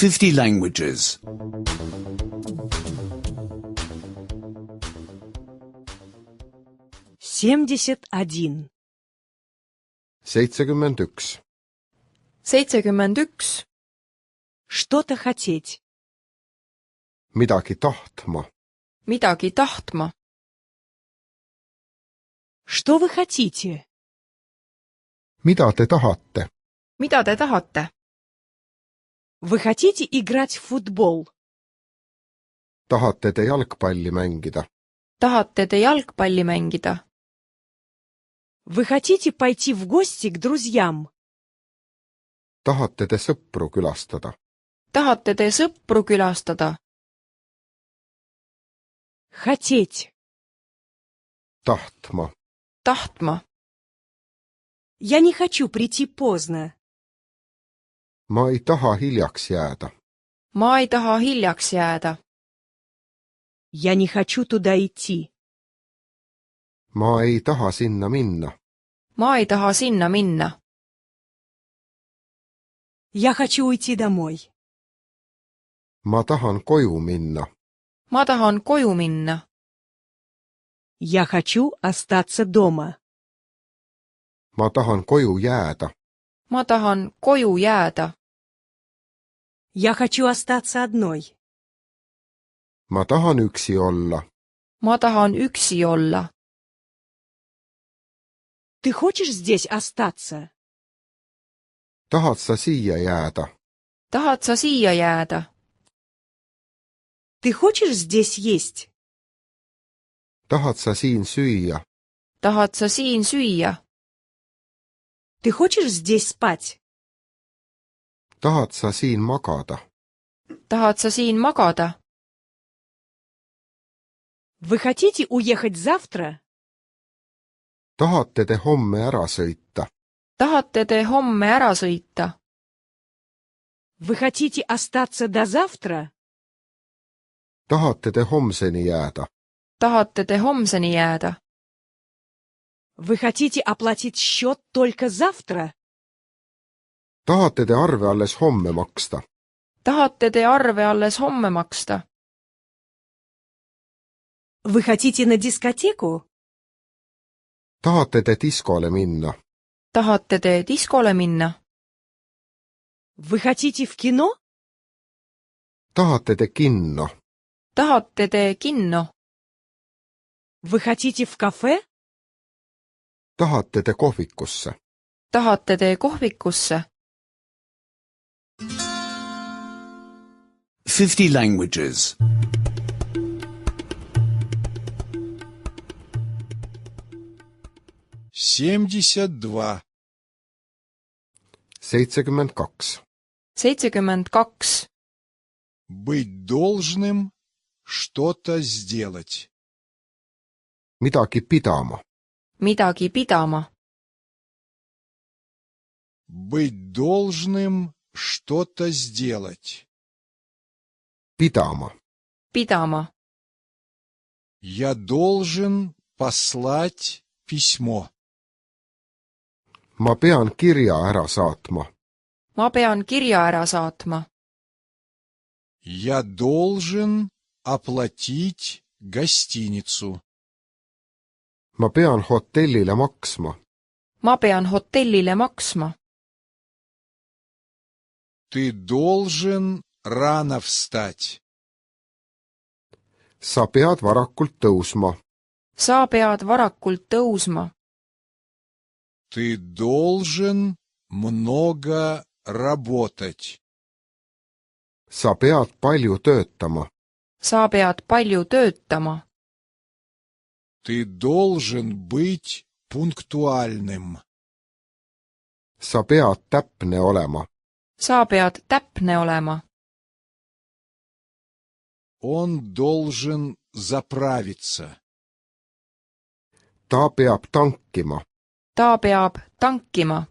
50 languages. 71. 71. 71. Что-то хотеть. Midagi tahtma. Midagi tahtma. Что вы хотите? Mida te tahate? Mida te tahate? Вы хотите играть в футбол? Tahate te jalgpalli mängida? Tahate te jalgpalli mängida? Вы хотите пойти в гости к друзьям? Tahate te sõpru külastada? Tahate te sõpru külastada? Хотеть. Tahtma. Tahtma. Я не хочу прийти поздно. Ma ei taha hiljaks jääda. Ma ei taha hiljaks jääda. Я не хочу туда идти. Ma ei taha sinna minna. Ma ei taha sinna minna. Я хочу уйти домой. Ma tahan koju minna. Ma tahan koju minna. Я хочу остаться дома. Ma tahan koju jääda. Ma tahan koju jääda. Я хочу остаться одной. Ma tahan üksi olla. Ma tahan üksi olla. Ты хочешь здесь остаться? Tahad sa siia jääda? Tahad sa siia jääda? Ты хочешь здесь есть? Tahad sa siin süüa? Tahad sa siin süüa? Ты хочешь здесь спать? Tahad sa siin magada? Tahad sa siin magada? Вы хотите уехать завтра? Tahate te homme ära sõita? Tahate te homme ära sõita? Вы хотите остаться до завтра? Tahate te homseni jääda? Tahate te homseni jääda? Вы хотите оплатить счет только завтра? Tahate te arve alles homme maksta? Tahate te arve alles homme maksta? Вы хотите на дискотеку? Tahate te diskole minna? Tahate te diskole minna? Вы хотите в кино? Tahate te kinno? Tahate te kinno? Вы хотите в кафе? Tahate te kohvikusse? Tahate te kohvikusse? 50 languages. 72. 72. 72. Быть должным что-то сделать. Midagi pidama. Midagi pidama. Быть должным что-то сделать. Pidama. Pidama. Я должен послать письмо. Ma pean kirja ära saatma. Ma pean kirja ära saatma. Я должен оплатить гостиницу. Ma pean hotellile maksma. Ma pean hotellile maksma. Ты должен рано встать. Sa pead varakult tõusma. Sa pead varakult tõusma. Ты должен много работать. Sa pead palju töötama. Sa pead palju töötama. Ты должен быть пунктуальным. Sa pead täpne olema. Sa pead täpne olema. Он должен заправиться. Ta peab tankima. Ta peab tankima.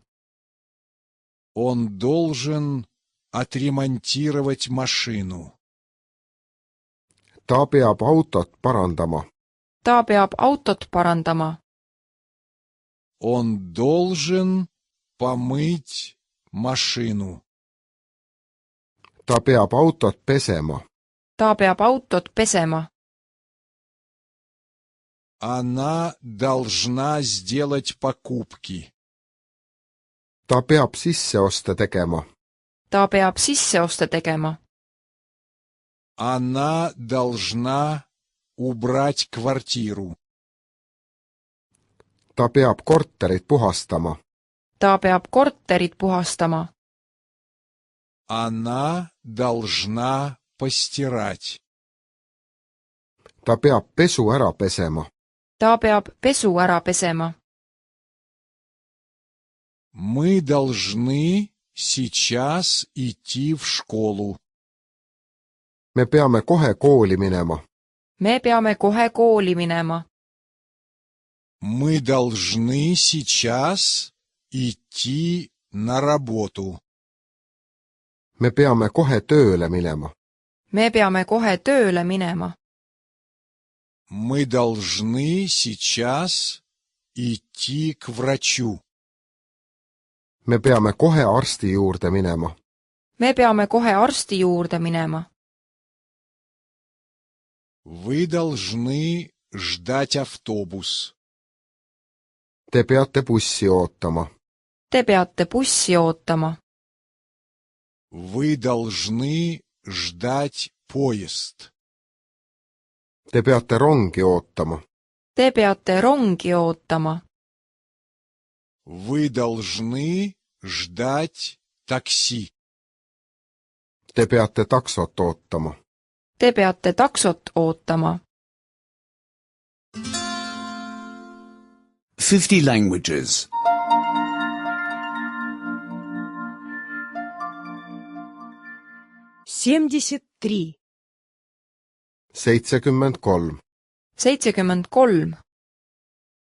Он должен отремонтировать машину. Ta peab autot parandama. Ta peab autot parandama. Он должен помыть машину. Ta peab autot pesema. ta peab autot pesema. Она должна сделать покупки. Ta peab sisseoste tegema. ta peab sisseoste tegema. Она должна убрать квартиру. Ta peab korterit puhastama. ta peab korterit puhastama. Она должна постирать. Ta peab pesu ära pesema. ta peab pesu ära pesema. Мы должны сейчас идти в школу. Me peame kohe kooli minema. me peame kohe kooli minema. Мы должны сейчас идти на работу. Me peame kohe tööle minema. me peame kohe tööle minema. Мы должны сейчас идти к врачу. Me peame kohe arsti juurde minema. me peame kohe arsti juurde minema. Вы должны ждать автобус. Te peate bussi ootama. te peate bussi ootama. Вы должны ждать поезд. Te peate rongi ootama. te peate rongi ootama. Вы должны ждать такси. Te peate taksot ootama. te peate taksot ootama. 50 languages. 73. 73. 73.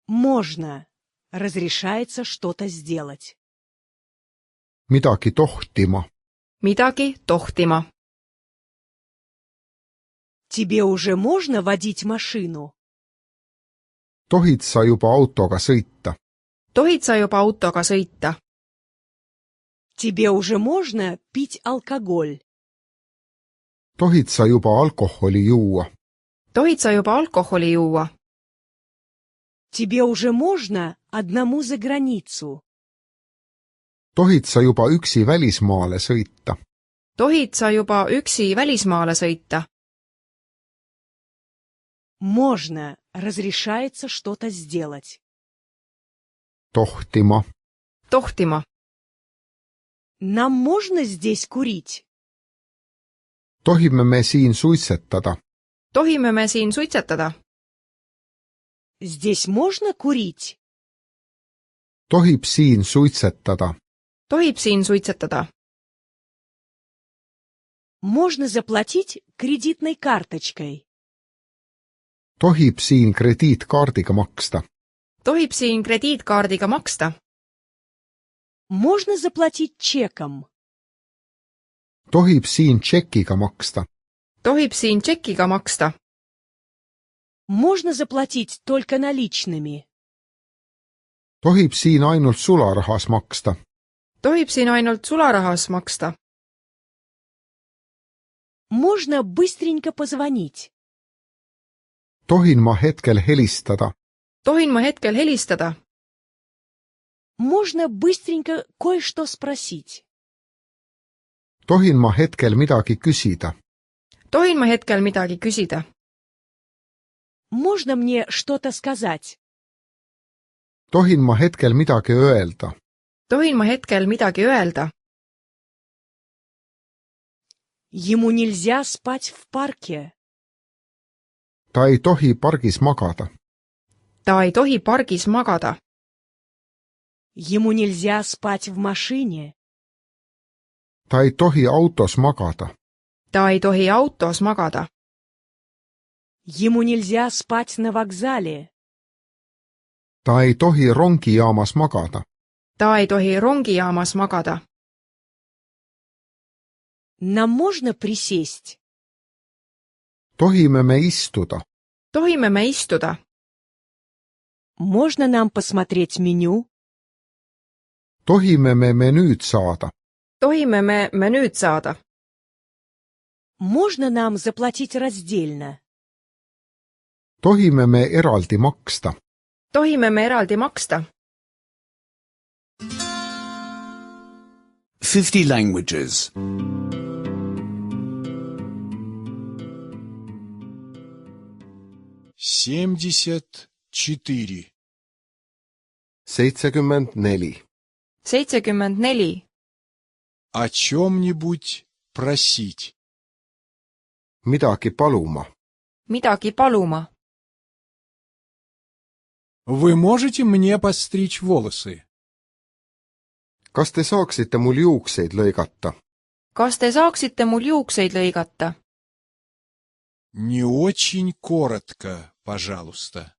Можно. Разрешается что-то сделать. Midagi tohtima. midagi tohtima. Тебе уже можно водить машину? Tohid sa juba autoga sõita? tohid sa juba autoga sõita? Тебе уже можно пить алкоголь? Tohid sa juba alkoholi juua? tohid sa juba alkoholi juua? Тебе уже можно одному за границу? Tohid sa juba üksi välismaale sõita? tohid sa juba üksi välismaale sõita? Можно. Разрешается что-то сделать. Tohtima. tohtima. Нам можно здесь курить? Tohime me siin suitsetada? tohime me siin suitsetada? Здесь можно курить? Tohib siin suitsetada? tohib siin suitsetada? Можно заплатить кредитной карточкой? Tohib siin krediitkaardiga maksta? tohib siin krediitkaardiga maksta? Можно заплатить чеком? Tohib siin tšekiga maksta? tohib siin tšekiga maksta? Можно заплатить только наличными? Tohib siin ainult sularahas maksta? tohib siin ainult sularahas maksta? Можно быстренько позвонить? Tohin ma hetkel helistada? tohin ma hetkel helistada? Можно быстренько кое-что спросить? Tohin ma hetkel midagi küsida? tohin ma hetkel midagi küsida? Можно мне что-то сказать? Tohin ma hetkel midagi öelda? tohin ma hetkel midagi öelda? Ему нельзя спать в парке. Ta ei tohi pargis magada. ta ei tohi pargis magada. Ему нельзя спать в машине. Ta ei tohi autos magada. ta ei tohi autos magada. Ему нельзя спать на вокзале. Ta ei tohi rongijaamas magada. ta ei tohi rongijaamas magada. Нам можно присесть? Tohime me istuda? tohime me istuda? Можно нам посмотреть меню? Tohime me menüüd saada? tohime me menüüd saada? Можно нам заплатить раздельно? tohime me eraldi maksta? tohime me eraldi maksta? 50 languages. 74. 74. 74. О чем-нибудь просить. midagi paluma. midagi paluma. Вы можете мне постричь волосы? kas te saaksite mul juukseid lõigata? Kas te saaksite mul juukseid lõigata? Не очень коротко, пожалуйста.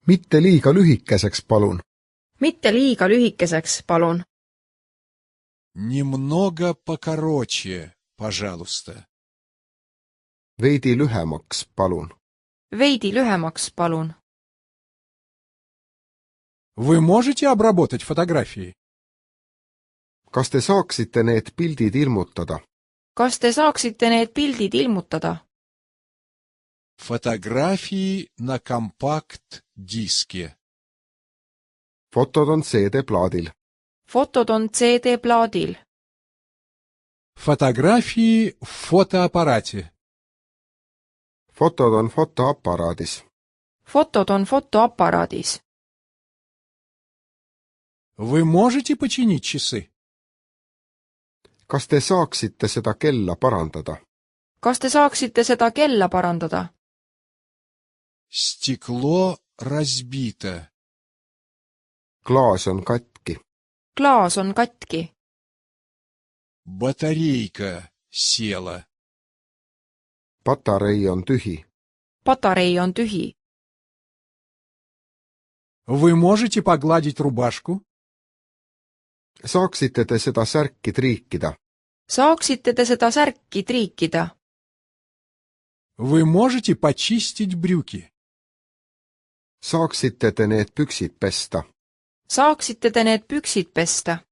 mitte liiga lühikeseks, palun. Mitte liiga lühikeseks, palun. Немного покороче, пожалуйста. veidi lühemaks, palun. Veidi lühemaks, palun. Вы можете обработать фотографии? kas te saaksite need pildid ilmutada? Kas te saaksite need pildid ilmutada? Фотографии на компакт-диске. fotod on CD-plaadil. Fotod on CD-plaadil. Фотографии в фотоаппарате. fotod on fotoaparaadis. Fotod on fotoaparaadis. Вы можете починить часы? kas te saaksite seda kella parandada? Kas te saaksite seda kella parandada? Стекло разбито. klaas on katki. Klaas on katki. Батарейка села. patarei on tühi. Patarei on tühi. Вы можете погладить рубашку? saaksite te seda särki triikida? Saaksite te seda särki triikida? Вы можете почистить брюки? saaksite te need püksid pesta? Saaksite te need püksid pesta?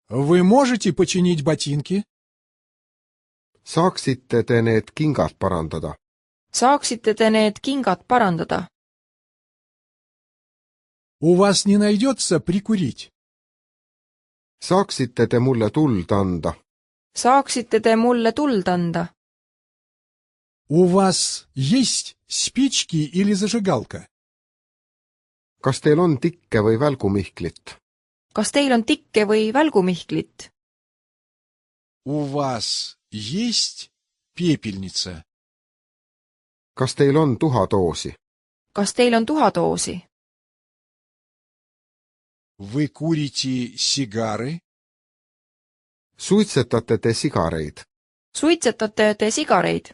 Вы можете починить ботинки? saaksite te need kingad parandada? Saaksite te need kingad parandada? У вас не найдется прикурить? saaksite te mulle tuld anda? Saaksite te mulle tuld anda? У вас есть спички или зажигалка? kas teil on tikke või välgumihklit? Kas teil on tikke või välgumihklit? У вас есть пепельница? kas teil on tuhadoosi? Kas teil on tuhadoosi? Вы курите сигары? suitsetate te sigareid? Suitsetate te sigareid?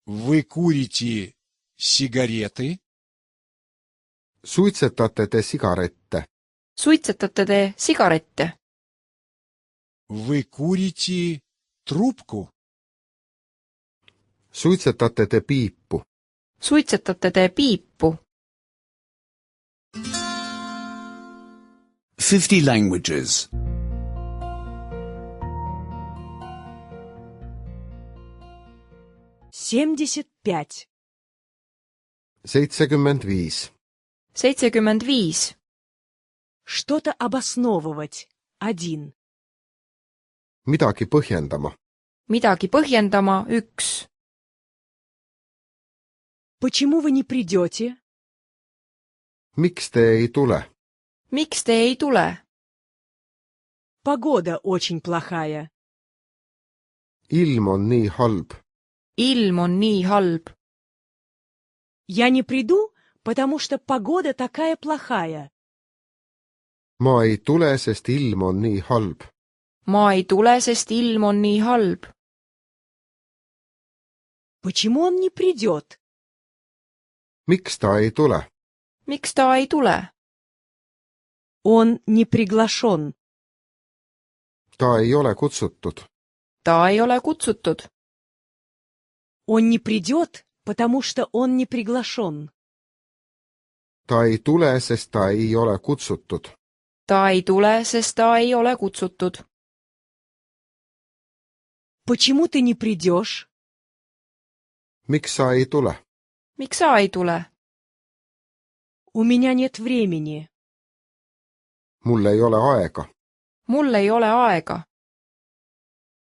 Вы курите сигареты? suitsetate te sigarette? Suitsetate te sigarette? Вы курите трубку? suitsetate te piipu? Suitsetate te piipu? 50 languages. 75. 75. 75. Что-то обосновывать. 1. midagi põhjendama. Midagi põhjendama. 1. Почему вы не придете? miks te ei tule? Miks te ei tule? Погода очень плохая. ilm on nii halb. Ilm on nii halb. Я не приду, потому что погода такая плохая. ma ei tule, sest ilm on nii halb. Ma ei tule, sest ilm on nii halb. Почему он не придет? miks ta ei tule? Miks ta ei tule? Он не приглашен. ta ei ole kutsutud. Ta ei ole kutsutud. Он не придет, потому что он не приглашен. ta ei tule, sest ta ei ole kutsutud. Ta ei tule, sest ta ei ole kutsutud. Почему ты не придешь? miks sa ei tule? miks sa ei tule? У меня нет времени. mul ei ole aega. mul ei ole aega.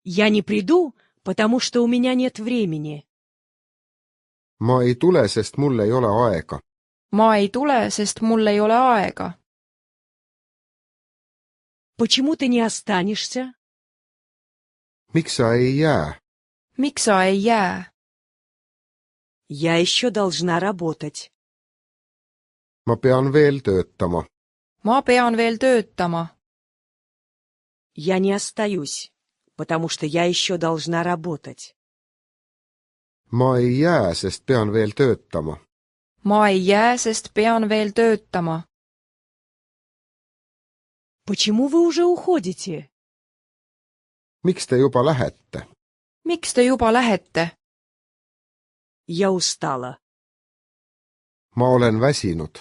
Я не приду, потому что у меня нет времени. ma ei tule, sest mul ei ole aega. ma ei tule, sest mul ei ole aega. Почему ты не останешься? miks sa ei jää? miks sa ei jää? Я еще должна работать. ma pean veel töötama. ma pean veel töötama. Я не остаюсь, потому что я еще должна работать. ma ei jää, sest pean veel töötama. ma ei jää, sest pean veel töötama. Почему вы уже уходите? miks te juba lähete? miks te juba lähete? Я устала. ma olen väsinud.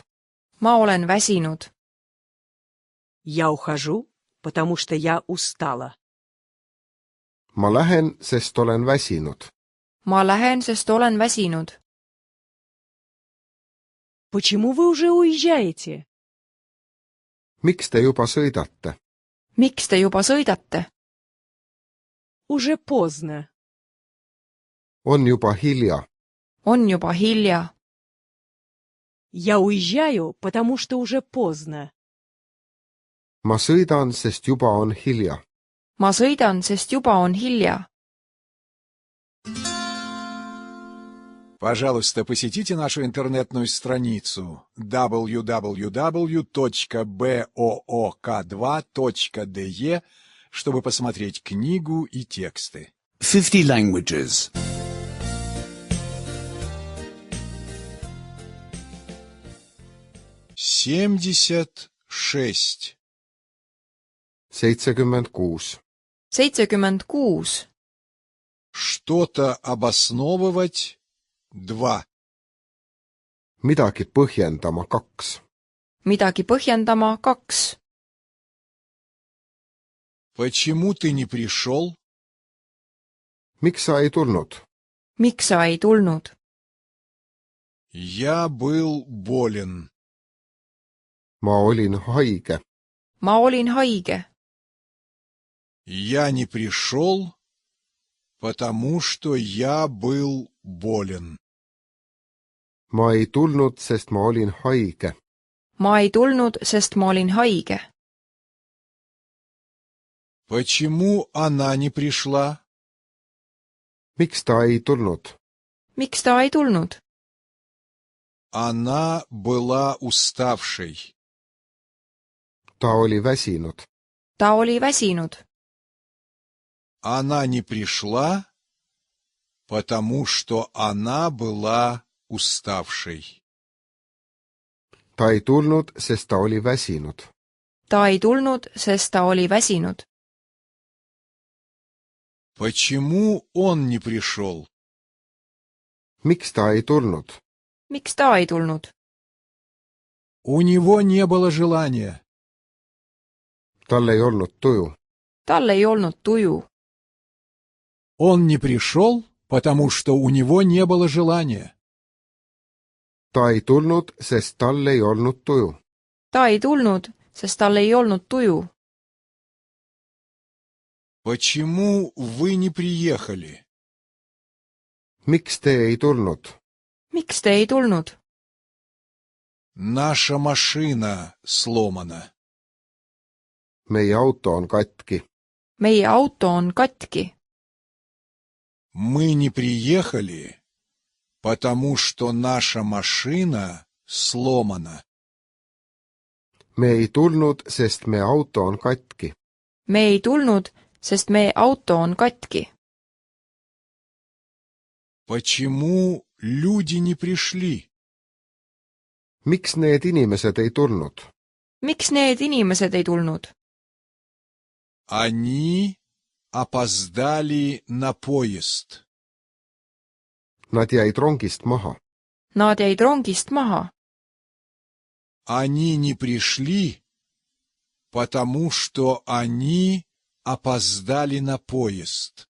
ma olen väsinud. Я ухожу, потому что я устала. ma lähen, sest olen väsinud. ma lähen, sest olen väsinud. Почему вы уже уезжаете? miks te juba sõidate? miks te juba sõidate? Уже поздно. on juba hilja. on juba hilja. Я уезжаю, потому что уже поздно. ma sõidan, sest juba on hilja. ma sõidan, sest juba on hilja. Пожалуйста, посетите нашу интернетную страницу www.book2.de, чтобы посмотреть книгу и тексты. 50 languages. 76. 76. 76. Что-то обосновывать. 2. midagi põhjendama. 2. midagi põhjendama. 2. Почему ты не пришел? miks sa ei tulnud? miks sa ei tulnud? Я был болен. ma olin haige. ma olin haige. Я не пришел, потому что я был болен. ma ei tulnud, sest ma olin haige. ma ei tulnud, sest ma olin haige. Почему она не пришла? miks ta ei tulnud? miks ta ei tulnud? Она была уставшей. ta oli väsinud. ta oli väsinud. Она не пришла, потому что она была уставшей. ta ei tulnud, sest ta oli väsinud. ta ei tulnud, sest ta oli väsinud. Почему он не пришел? miks ta ei tulnud? miks ta ei tulnud? У него не было желания. tal ei olnud tuju. tal ei olnud tuju. Он не пришел, потому что у него не было желания. ta ei tulnud, sest tal ei olnud tuju. ta ei tulnud, sest tal ei olnud tuju. Почему вы не приехали? miks te ei tulnud? miks te ei tulnud? Наша машина сломана. meie auto on katki. meie auto on katki. Мы не приехали, потому что наша машина сломана. me ei tulnud, sest meie auto on katki. me ei tulnud, sest meie auto on katki. Почему люди не пришли? miks need inimesed ei tulnud? miks need inimesed ei tulnud? Они опоздали на поезд. Nad jäid rongist maha. Nad jäid rongist maha. Они не пришли, потому что они опоздали на поезд.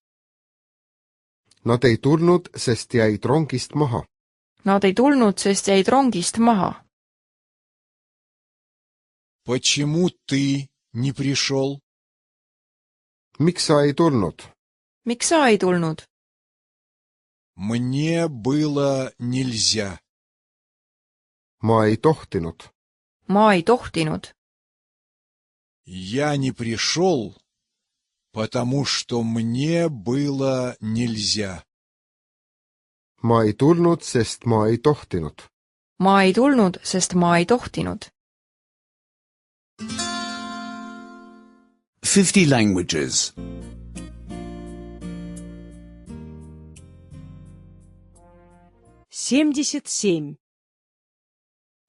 Nad ei tulnud, sest jäid rongist maha. Nad ei tulnud, sest jäid rongist maha. Почему ты не пришел? Miks sa ei tulnud? Miks sa ei tulnud? Мне было нельзя. Ma ei tohtinud. Ma ei tohtinud. Я не пришел, потому что мне было нельзя. Ma ei tulnud, sest ma ei tohtinud. Ma ei tulnud, sest ma ei tohtinud. 50 languages. 77.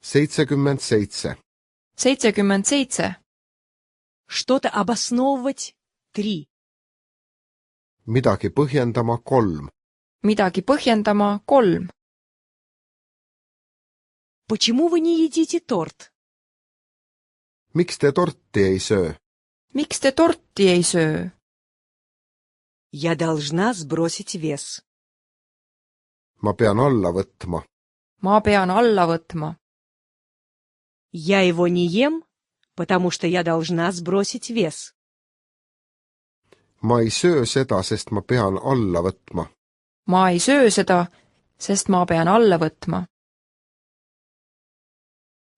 77. 77. Что-то обосновывать. 3. Midagi põhjendama 3. Midagi põhjendama 3. Почему вы не едите торт? Miks te torti ei söö? Miks te torti ei söö? Я должна сбросить вес. Ma pean alla võtma. Ma pean alla võtma. Я его не ем, потому что я должна сбросить вес. Ma ei söö seda, sest ma pean alla võtma. Ma ei söö seda, sest ma pean alla võtma.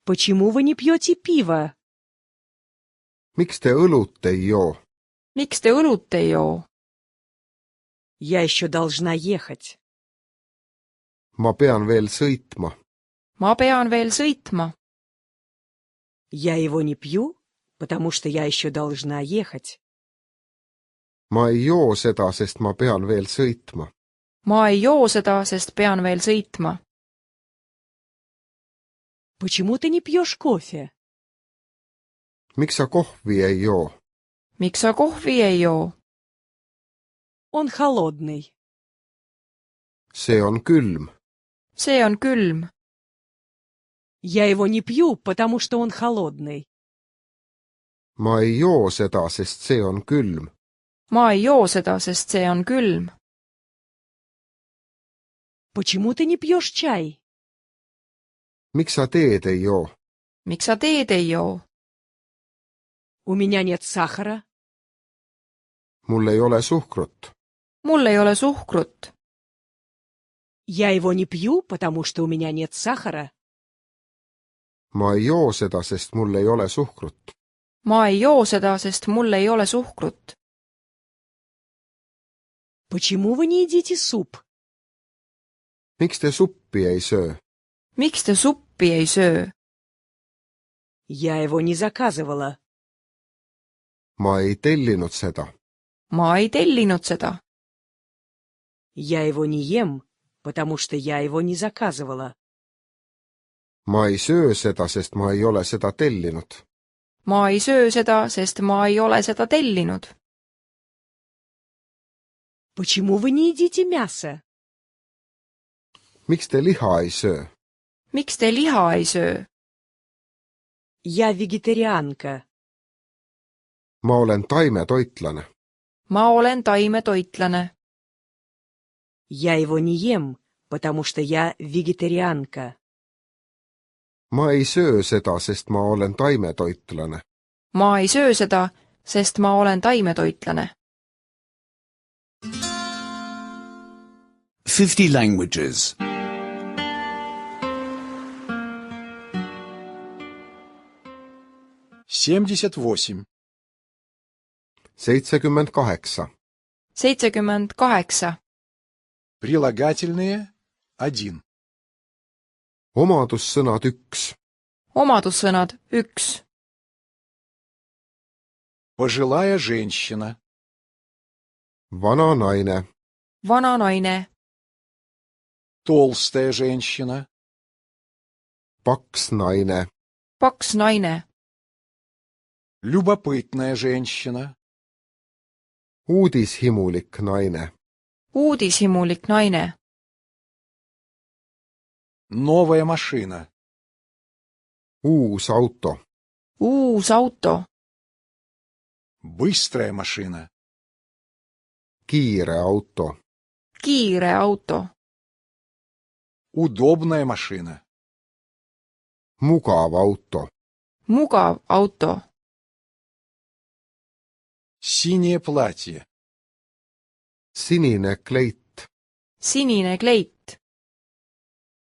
Почему вы не пьете пиво? Miks te õlut ei joo? Miks te õlut ei joo? Я еще должна ехать. Ma pean veel sõitma. Ma pean veel sõitma. Я его не пью, потому что я еще должна ехать. Ma ei joo seda, sest ma pean veel sõitma. Ma ei joo seda, sest pean veel sõitma. Почему ты не пьешь кофе? Miks sa kohvi ei joo? Miks sa kohvi ei joo? Он холодный. See on külm. See on külm. Я его не пью, потому что он холодный. Ma ei joo seda, sest see on külm. Ma ei joo seda, sest see on külm. Почему ты не пьешь чай? Miks sa teed ei joo? Miks sa teed ei joo? У меня нет сахара. Mul ei ole suhkrut. Mul ei ole suhkrut. Я его не пью, потому что у меня нет сахара. Ma ei joo seda, sest mul ei ole suhkrut. Ma ei joo seda, sest mul ei ole suhkrut. Почему вы не едите суп? Miks te suppi ei söö? Miks te suppi ei söö? Я его не заказывала. Ma ei tellinud seda. Ma ei tellinud seda. Я его не ем, потому что я его не заказывала. Ma ei söö seda, sest ma ei ole seda tellinud. Ma ei söö seda, sest ma ei ole seda tellinud. Почему вы не едите мясо? Miks te liha ei söö? Miks te liha ei söö? Я вегетарианка. Ma olen taimetoitlane. Ma olen taimetoitlane. Я его не ем, потому что я вегетарианка. Ma ei söö seda, sest ma olen taimetoitlane. Ma ei söö seda, sest ma olen taimetoitlane. 50 languages. 78. 78. 78. Прилагательные 1. Omadussõnad 1. Omadussõnad 1. Пожилая женщина. Vana naine. Vana naine. Толстая женщина. Paks naine. Paks naine. Любопытная женщина. Uudishimulik naine. Uudishimulik naine. Новая машина. Uus auto. Uus auto. Быстрая машина. Kiire auto. kiire auto, Удобная машина. mugav auto, mugav auto, Синее платье. sinine kleit, sinine kleit,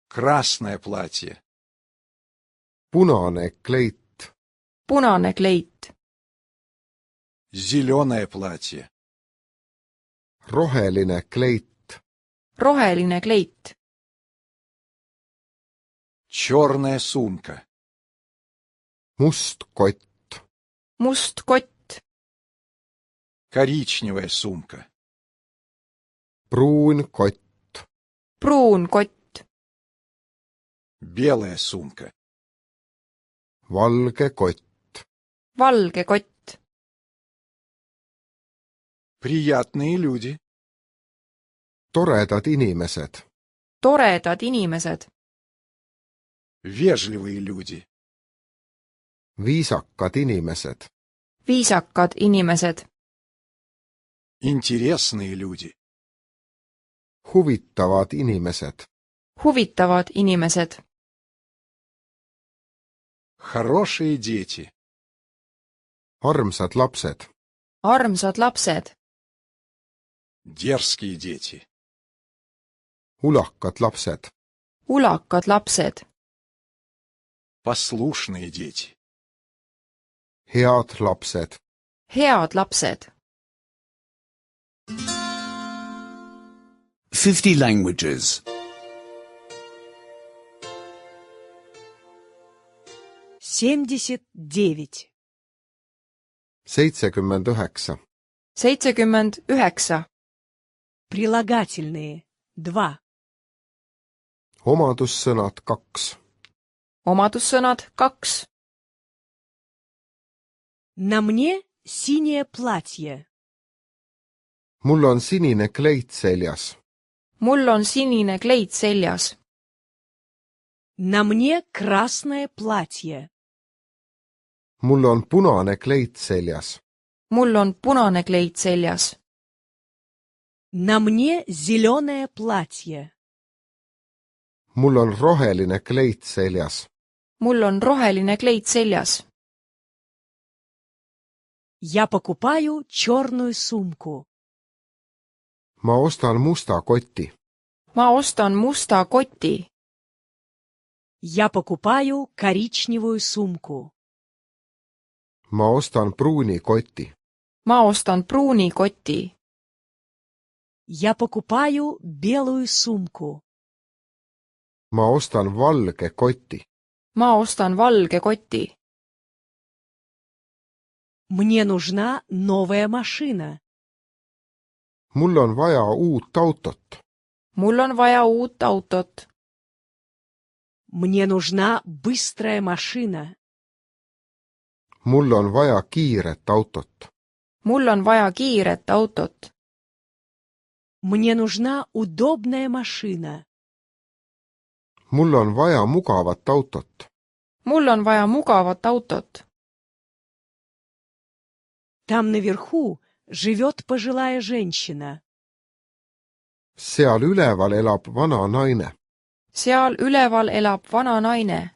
Красное платье. punane kleit, punane kleit, Зеленое платье. roheline kleit, roheline kleit, Черная сумка. must kott, must kott, Коричневая сумка. pruun kott, pruun kott, Белая сумка. valge kott, valge kott, Приятные люди. toredad inimesed, toredad inimesed, Вежливые люди. viisakad inimesed, viisakad inimesed, Интересные люди. huvitavad inimesed, huvitavad inimesed, Хорошие дети. armsad lapsed, armsad lapsed, Дерзкие дети. ulakad lapsed, ulakad lapsed, Послушные дети. head lapsed, head lapsed. 50 languages. 79. 79, 79. Прилагательные. 2. omadussõnad 2, Omadussõnad 2. На мне синее платье. mul on sinine kleit seljas, Mul on sinine kleit seljas. На мне красное платье. mul on punane kleit seljas, Mul on punane kleit seljas. На мне зеленое платье. mul on roheline kleit seljas, Mul on roheline kleit seljas. Я покупаю черную сумку. ma ostan musta koti, Ma ostan musta koti. Я покупаю коричневую сумку. ma ostan pruuni koti, Ma ostan pruuni koti. Я покупаю белую сумку. ma ostan valge koti, Ma ostan valge koti. Мне нужна новая машина. mul on vaja uut autot, Mul on vaja uut autot. Мне нужна быстрая машина. mul on vaja kiiret autot, Mul on vaja kiiret autot. Мне нужна удобная машина. mul on vaja mugavat autot, Mul on vaja mugavat autot. Там наверху живет пожилая женщина. seal üleval elab vana naine, Seal üleval elab vana naine.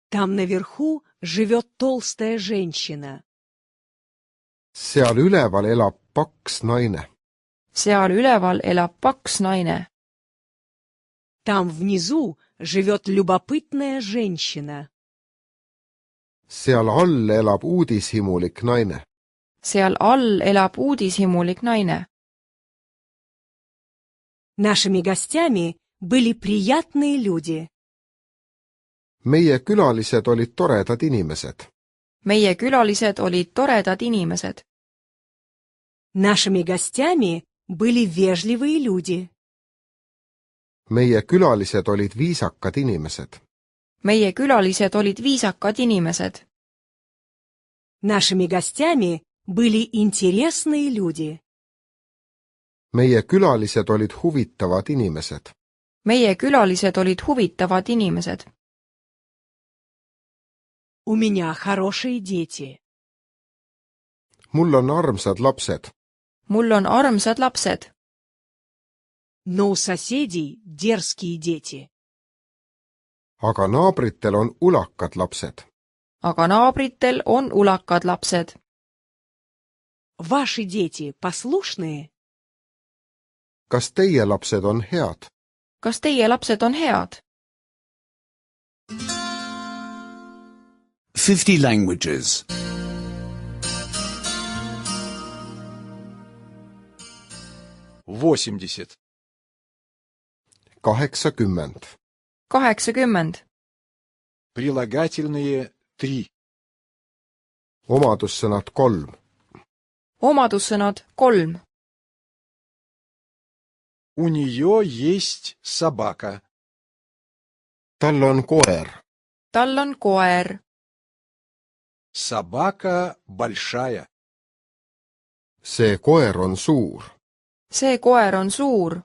Там наверху живет толстая женщина. seal üleval elab paks naine, Seal üleval elab paks naine. Там внизу живет любопытная женщина. seal all elab uudishimulik naine, Seal all elab uudishimulik naine. Нашими гостями были приятные люди. meie külalised olid toredad inimesed, Meie külalised olid toredad inimesed. Нашими гостями были вежливые люди. meie külalised olid viisakad inimesed, Meie külalised olid viisakad inimesed. Нашими гостями были интересные люди. meie külalised olid huvitavad inimesed, Meie külalised olid huvitavad inimesed. У меня хорошие дети. mul on armsad lapsed, Mul on armsad lapsed. но у соседей дерзкие дети. aga naabritel on ulakad lapsed. aga naabritel on ulakad lapsed. Ваши дети послушные? kas teie lapsed on head? kas teie lapsed on head? 50 languages. 80. 80. 80. Прилагательные 3. omadussõnad 3. omadussõnad 3. У нее есть собака. tal on koer. tal on koer. Собака большая. see koer on suur. see koer on suur.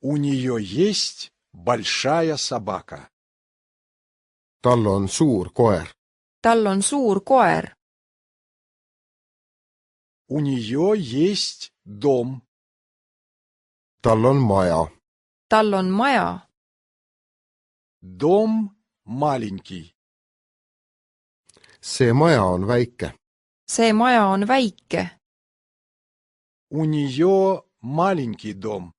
У нее есть большая собака. tal on suur koer. tal on suur koer. У нее есть дом. tal on maja. tal on maja. Дом маленький. see maja on väike. see maja on väike. У нее маленький дом.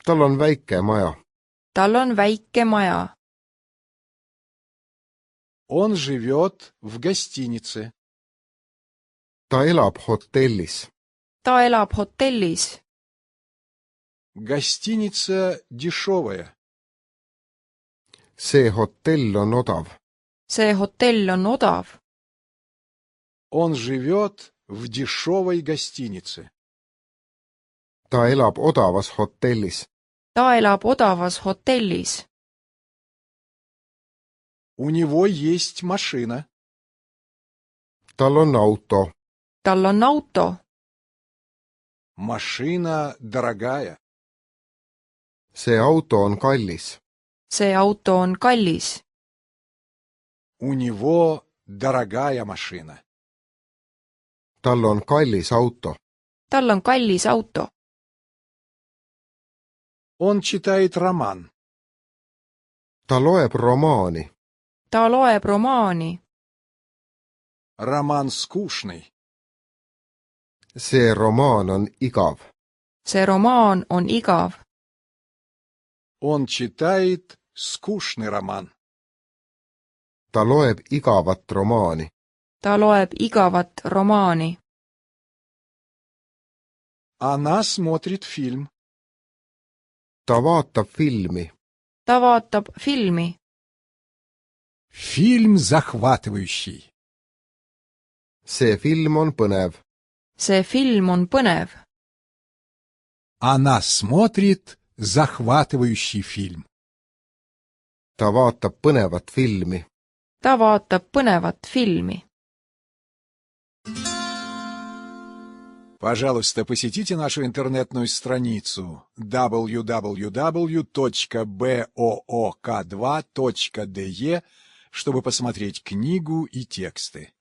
tal on väike maja. tal on väike maja. Он живет в гостинице. ta elab hotellis. ta elab hotellis. Гостиница дешевая. see hotell on odav. see hotell on odav. Он живет в дешевой гостинице. ta elab odavas hotellis. ta elab odavas hotellis. У него есть машина. tal on auto. tal on auto. Машина дорогая. see auto on kallis. see auto on kallis. У него дорогая машина. tal on kallis auto. tal on kallis auto. Он читает роман. ta loeb romaani. ta loeb romaani. Роман скучный. see romaan on igav. see romaan on igav. Он читает скучный роман. ta loeb igavat romaani. ta loeb igavat romaani. Она смотрит фильм. ta vaatab filmi. ta vaatab filmi. Фильм захватывающий. see film on põnev. see film on põnev. Она смотрит захватывающий фильм. ta vaatab põnevat filmi. ta vaatab põnevat filmi. Пожалуйста, посетите нашу интернетную страницу www.book2.de, чтобы посмотреть книгу и тексты.